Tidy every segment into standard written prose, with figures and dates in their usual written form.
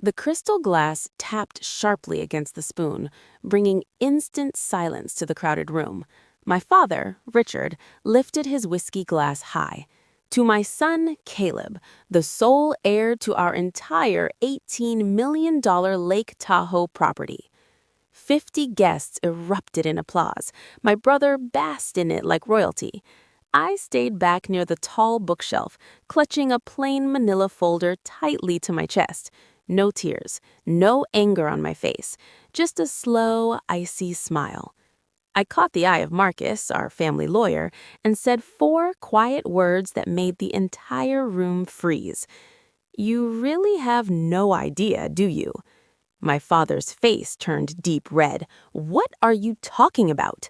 The crystal glass tapped sharply against the spoon, bringing instant silence to the crowded room. My father, Richard, lifted his whiskey glass high. To my son, Caleb, the sole heir to our entire $18 million Lake Tahoe property. 50 guests erupted in applause. My brother basked in it like royalty. I stayed back near the tall bookshelf, clutching a plain manila folder tightly to my chest. No tears, no anger on my face, just a slow, icy smile. I caught the eye of Marcus, our family lawyer, and said 4 quiet words that made the entire room freeze. "You really have no idea, do you?" My father's face turned deep red. "What are you talking about?"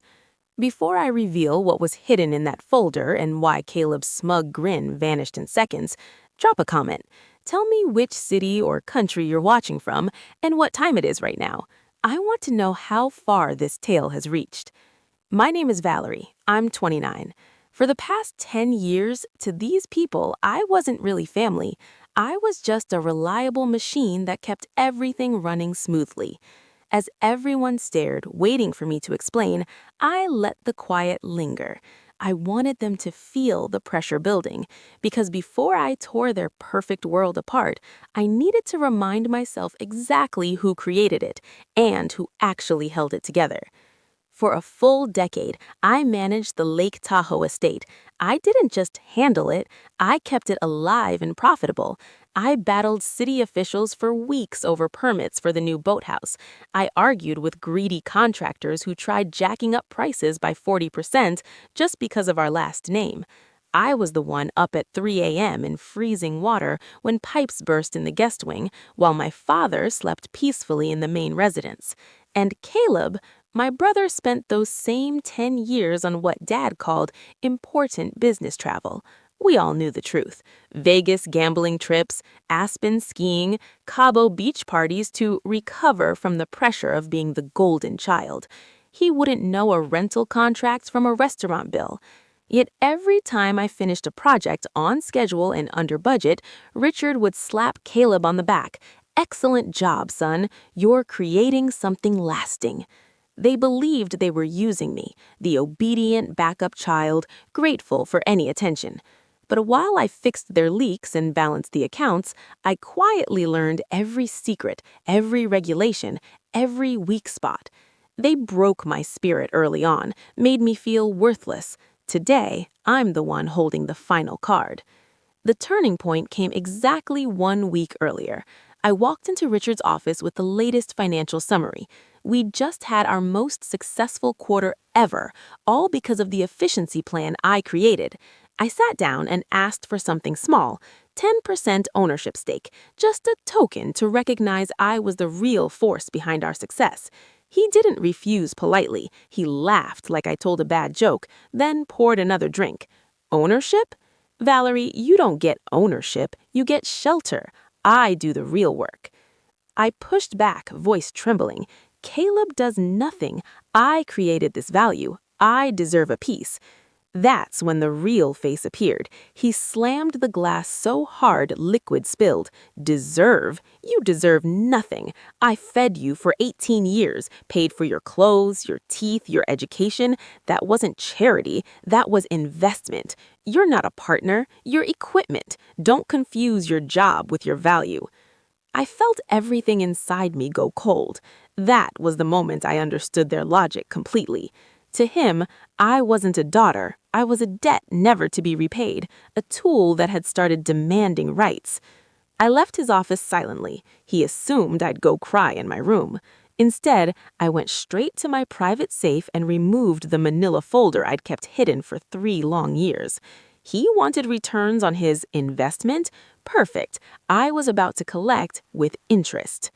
Before I reveal what was hidden in that folder and why Caleb's smug grin vanished in seconds, drop a comment. Tell me which city or country you're watching from and what time it is right now. I want to know how far this tale has reached. My name is Valerie. I'm 29. For the past 10 years, to these people, I wasn't really family. I was just a reliable machine that kept everything running smoothly. As everyone stared, waiting for me to explain, I let the quiet linger. I wanted them to feel the pressure building, because before I tore their perfect world apart, I needed to remind myself exactly who created it and who actually held it together. For a full decade, I managed the Lake Tahoe estate. I didn't just handle it, I kept it alive and profitable. I battled city officials for weeks over permits for the new boathouse. I argued with greedy contractors who tried jacking up prices by 40% just because of our last name. I was the one up at 3 a.m. in freezing water when pipes burst in the guest wing, while my father slept peacefully in the main residence. And Caleb, my brother, spent those same 10 years on what Dad called important business travel. We all knew the truth. Vegas gambling trips, Aspen skiing, Cabo beach parties to recover from the pressure of being the golden child. He wouldn't know a rental contract from a restaurant bill. Yet every time I finished a project on schedule and under budget, Richard would slap Caleb on the back. "Excellent job, son. You're creating something lasting." They believed they were using me, the obedient backup child, grateful for any attention. But while I fixed their leaks and balanced the accounts, I quietly learned every secret, every regulation, every weak spot. They broke my spirit early on, made me feel worthless. Today, I'm the one holding the final card. The turning point came exactly 1 week earlier. I walked into Richard's office with the latest financial summary. We'd just had our most successful quarter ever, all because of the efficiency plan I created. I sat down and asked for something small, 10% ownership stake, just a token to recognize I was the real force behind our success. He didn't refuse politely. He laughed like I told a bad joke, then poured another drink. "Ownership? Valerie, you don't get ownership, you get shelter. I do the real work." I pushed back, voice trembling. "Caleb does nothing. I created this value. I deserve a piece." That's when the real face appeared. He slammed the glass so hard liquid spilled. "Deserve? You deserve nothing. I fed you for 18 years, paid for your clothes, your teeth, your education. That wasn't charity, that was investment. You're not a partner, you're equipment. Don't confuse your job with your value." I felt everything inside me go cold. That was the moment I understood their logic completely. To him, I wasn't a daughter. I was a debt never to be repaid, a tool that had started demanding rights. I left his office silently. He assumed I'd go cry in my room. Instead, I went straight to my private safe and removed the manila folder I'd kept hidden for 3 long years. He wanted returns on his investment? Perfect. I was about to collect with interest.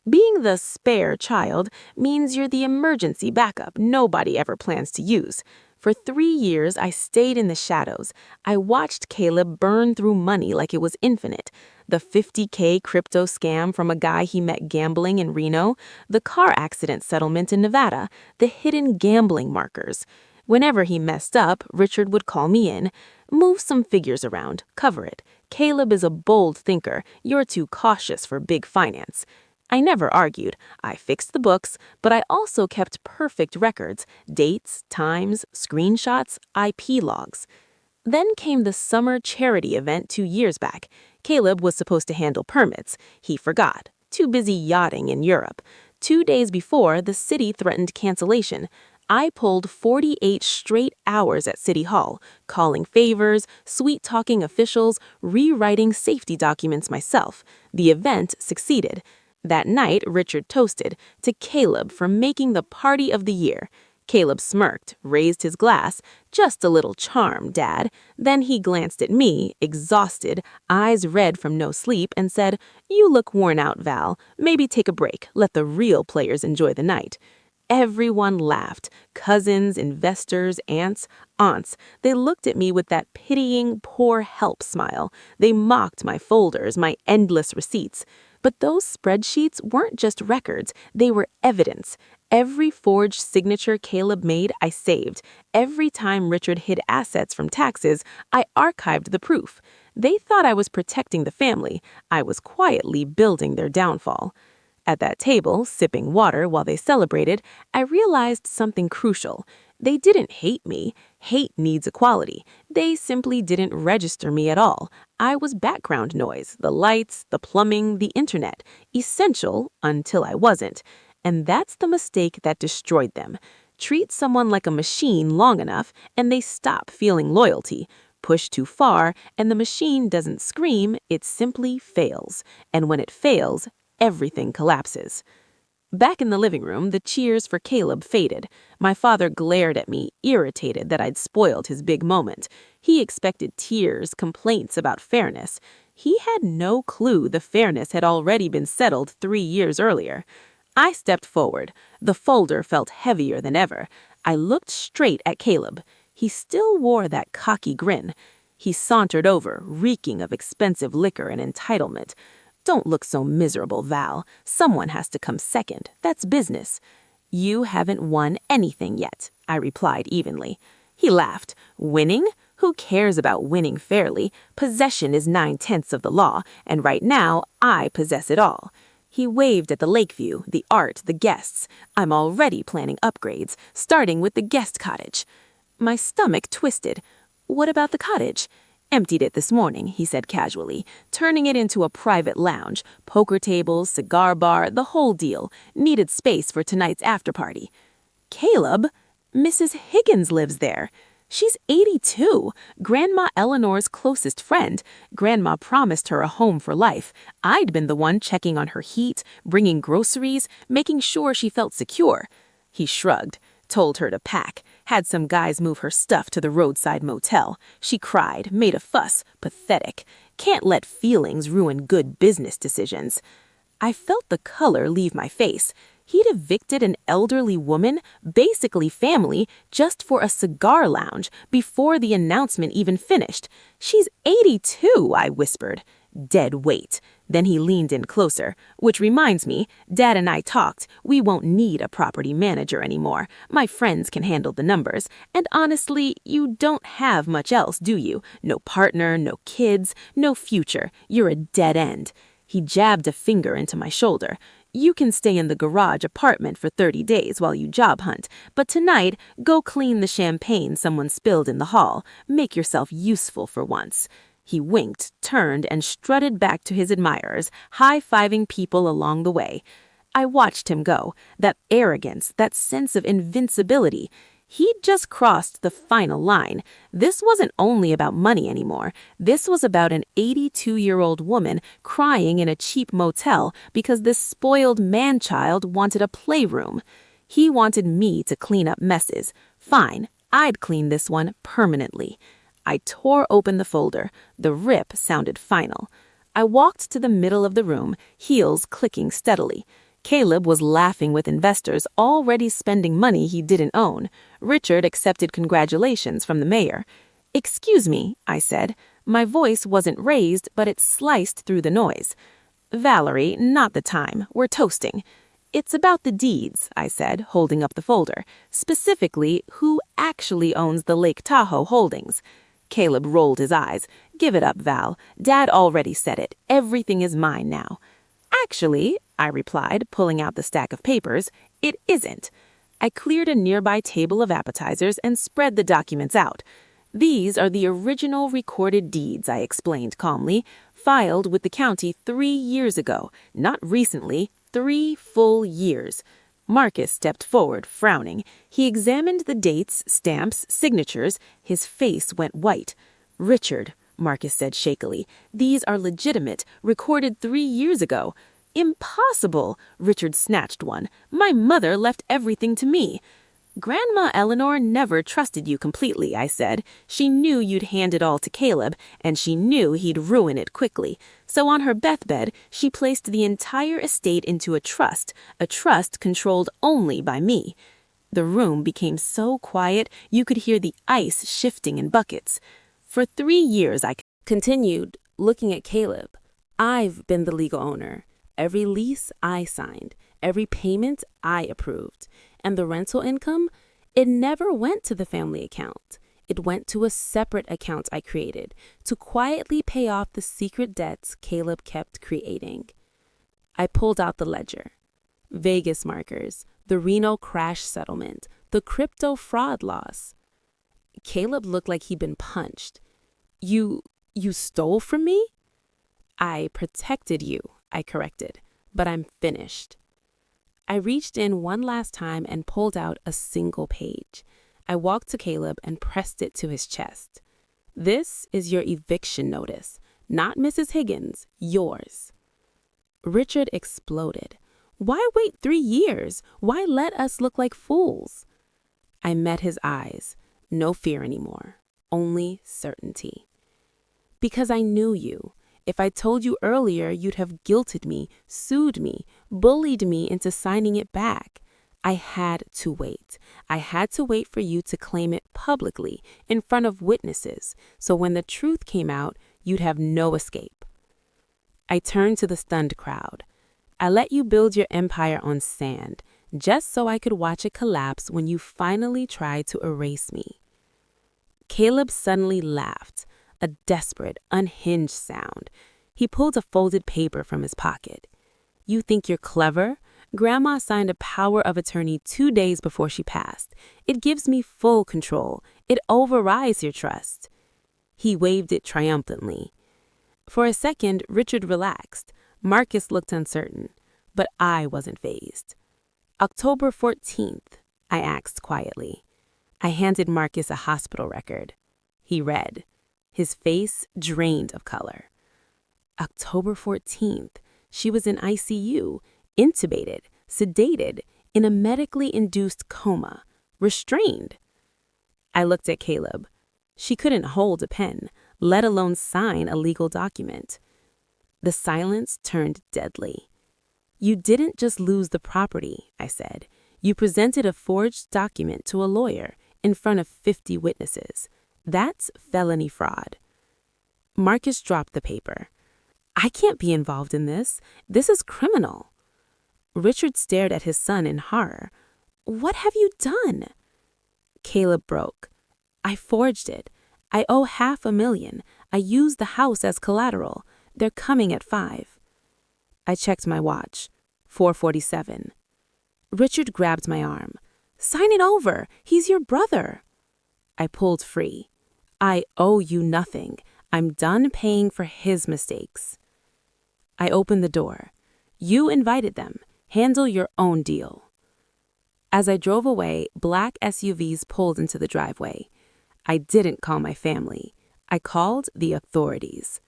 Being the spare child means you're the emergency backup nobody ever plans to use. For 3 years, I stayed in the shadows. I watched Caleb burn through money like it was infinite. The $50K crypto scam from a guy he met gambling in Reno, the car accident settlement in Nevada, the hidden gambling markers. Whenever he messed up, Richard would call me in. "Move some figures around, cover it. Caleb is a bold thinker. You're too cautious for big finance. I never argued. I fixed the books, but I also kept perfect records, dates, times, screenshots, IP logs. Then came the summer charity event 2 years back. Caleb was supposed to handle permits. He forgot. Too busy yachting in Europe. 2 days before, the city threatened cancellation. I pulled 48 straight hours at City Hall, calling favors, sweet-talking officials, rewriting safety documents myself. The event succeeded. That night, Richard toasted to Caleb for making the party of the year. Caleb smirked, raised his glass. "Just a little charm, Dad." Then he glanced at me, exhausted, eyes red from no sleep, and said, "You look worn out, Val. Maybe take a break. Let the real players enjoy the night." Everyone laughed. Cousins, investors, aunts. They looked at me with that pitying, poor help smile. They mocked my folders, my endless receipts. But those spreadsheets weren't just records, they were evidence. Every forged signature Caleb made, I saved. Every time Richard hid assets from taxes, I archived the proof. They thought I was protecting the family. I was quietly building their downfall. At that table, sipping water while they celebrated, I realized something crucial. They didn't hate me. Hate needs equality. They simply didn't register me at all. I was background noise, the lights, the plumbing, the internet, essential until I wasn't. And that's the mistake that destroyed them. Treat someone like a machine long enough, and they stop feeling loyalty. Push too far, and the machine doesn't scream, it simply fails. And when it fails, everything collapses. Back in the living room, the cheers for Caleb faded. My father glared at me, irritated that I'd spoiled his big moment. He expected tears, complaints about fairness. He had no clue the fairness had already been settled 3 years earlier. I stepped forward. The folder felt heavier than ever. I looked straight at Caleb. He still wore that cocky grin. He sauntered over, reeking of expensive liquor and entitlement. "Don't look so miserable, Val. Someone has to come second. That's business." "You haven't won anything yet," I replied evenly. He laughed. "Winning? Who cares about winning fairly? Possession is 9/10 of the law, and right now, I possess it all." He waved at the lake view, the art, the guests. "I'm already planning upgrades, starting with the guest cottage." My stomach twisted. "What about the cottage?" "Emptied it this morning," he said casually, "turning it into a private lounge, poker tables, cigar bar, the whole deal. Needed space for tonight's after-party." "Caleb? Mrs. Higgins lives there. She's 82, Grandma Eleanor's closest friend. Grandma promised her a home for life. I'd been the one checking on her heat, bringing groceries, making sure she felt secure." He shrugged. "Told her to pack. Had some guys move her stuff to the roadside motel. She cried, made a fuss. Pathetic. Can't let feelings ruin good business decisions." I felt the color leave my face. He'd evicted an elderly woman, basically family, just for a cigar lounge before the announcement even finished. "She's 82, I whispered. "Dead weight." Then he leaned in closer. "Which reminds me, Dad and I talked. We won't need a property manager anymore. My friends can handle the numbers. And honestly, you don't have much else, do you? No partner, no kids, no future. You're a dead end." He jabbed a finger into my shoulder. "You can stay in the garage apartment for 30 days while you job hunt, but tonight, go clean the champagne someone spilled in the hall. Make yourself useful for once." He winked, turned, and strutted back to his admirers, high-fiving people along the way. I watched him go. That arrogance, that sense of invincibility. He'd just crossed the final line. This wasn't only about money anymore. This was about an 82-year-old woman crying in a cheap motel because this spoiled man-child wanted a playroom. He wanted me to clean up messes. Fine, I'd clean this one permanently. I tore open the folder. The rip sounded final. I walked to the middle of the room, heels clicking steadily. Caleb was laughing with investors already spending money he didn't own. Richard accepted congratulations from the mayor. "Excuse me," I said. My voice wasn't raised, but it sliced through the noise. "Valerie, not the time. We're toasting." "It's about the deeds," I said, holding up the folder. "Specifically, who actually owns the Lake Tahoe holdings." Caleb rolled his eyes. "Give it up, Val. Dad already said it. Everything is mine now." "Actually," I replied, pulling out the stack of papers, "it isn't." I cleared a nearby table of appetizers and spread the documents out. "These are the original recorded deeds," I explained calmly, "filed with the county 3 years ago. Not recently, 3 full years." Marcus stepped forward, frowning. He examined the dates, stamps, signatures. His face went white. "Richard," Marcus said shakily, "these are legitimate, recorded 3 years ago." "Impossible!" Richard snatched one. "My mother left everything to me." "Grandma Eleanor never trusted you completely," I said. "She knew you'd hand it all to Caleb, and she knew he'd ruin it quickly. So on her deathbed, she placed the entire estate into a trust controlled only by me." The room became so quiet you could hear the ice shifting in buckets. "For 3 years," I continued, looking at Caleb, "I've been the legal owner. Every lease I signed, every payment I approved. And the rental income, it never went to the family account. It went to a separate account I created to quietly pay off the secret debts Caleb kept creating." I pulled out the ledger. Vegas markers, the Reno crash settlement, the crypto fraud loss. Caleb looked like he'd been punched. You stole from me?" "I protected you," I corrected, "but I'm finished." I reached in one last time and pulled out a single page. I walked to Caleb and pressed it to his chest. "This is your eviction notice, not Mrs. Higgins, yours." Richard exploded. "Why wait 3 years? Why let us look like fools?" I met his eyes. No fear anymore, only certainty. "Because I knew you. If I told you earlier, you'd have guilted me, sued me, bullied me into signing it back. I had to wait. I had to wait for you to claim it publicly, in front of witnesses, so when the truth came out, you'd have no escape." I turned to the stunned crowd. "I let you build your empire on sand, just so I could watch it collapse when you finally tried to erase me." Caleb suddenly laughed. A desperate, unhinged sound. He pulled a folded paper from his pocket. "You think you're clever? Grandma signed a power of attorney 2 days before she passed. It gives me full control. It overrides your trust." He waved it triumphantly. For a second, Richard relaxed. Marcus looked uncertain, but I wasn't fazed. "October 14th, I asked quietly. I handed Marcus a hospital record. He read. His face drained of color. October 14th, she was in ICU, intubated, sedated, in a medically induced coma, restrained. I looked at Caleb. She couldn't hold a pen, let alone sign a legal document. The silence turned deadly. "You didn't just lose the property," I said. "You presented a forged document to a lawyer in front of 50 witnesses. That's felony fraud." Marcus dropped the paper. "I can't be involved in this. This is criminal." Richard stared at his son in horror. "What have you done?" Caleb broke. "I forged it. I owe $500,000. I used the house as collateral. They're coming at 5. I checked my watch. 4:47. Richard grabbed my arm. "Sign it over. He's your brother." I pulled free. "I owe you nothing. I'm done paying for his mistakes." I opened the door. "You invited them. Handle your own deal." As I drove away, black SUVs pulled into the driveway. I didn't call my family. I called the authorities.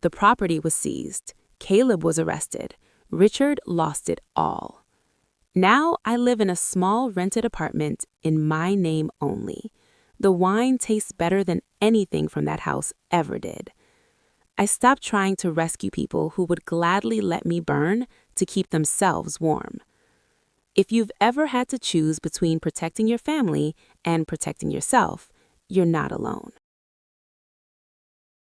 The property was seized. Caleb was arrested. Richard lost it all. Now I live in a small rented apartment in my name only. The wine tastes better than anything from that house ever did. I stopped trying to rescue people who would gladly let me burn to keep themselves warm. If you've ever had to choose between protecting your family and protecting yourself, you're not alone.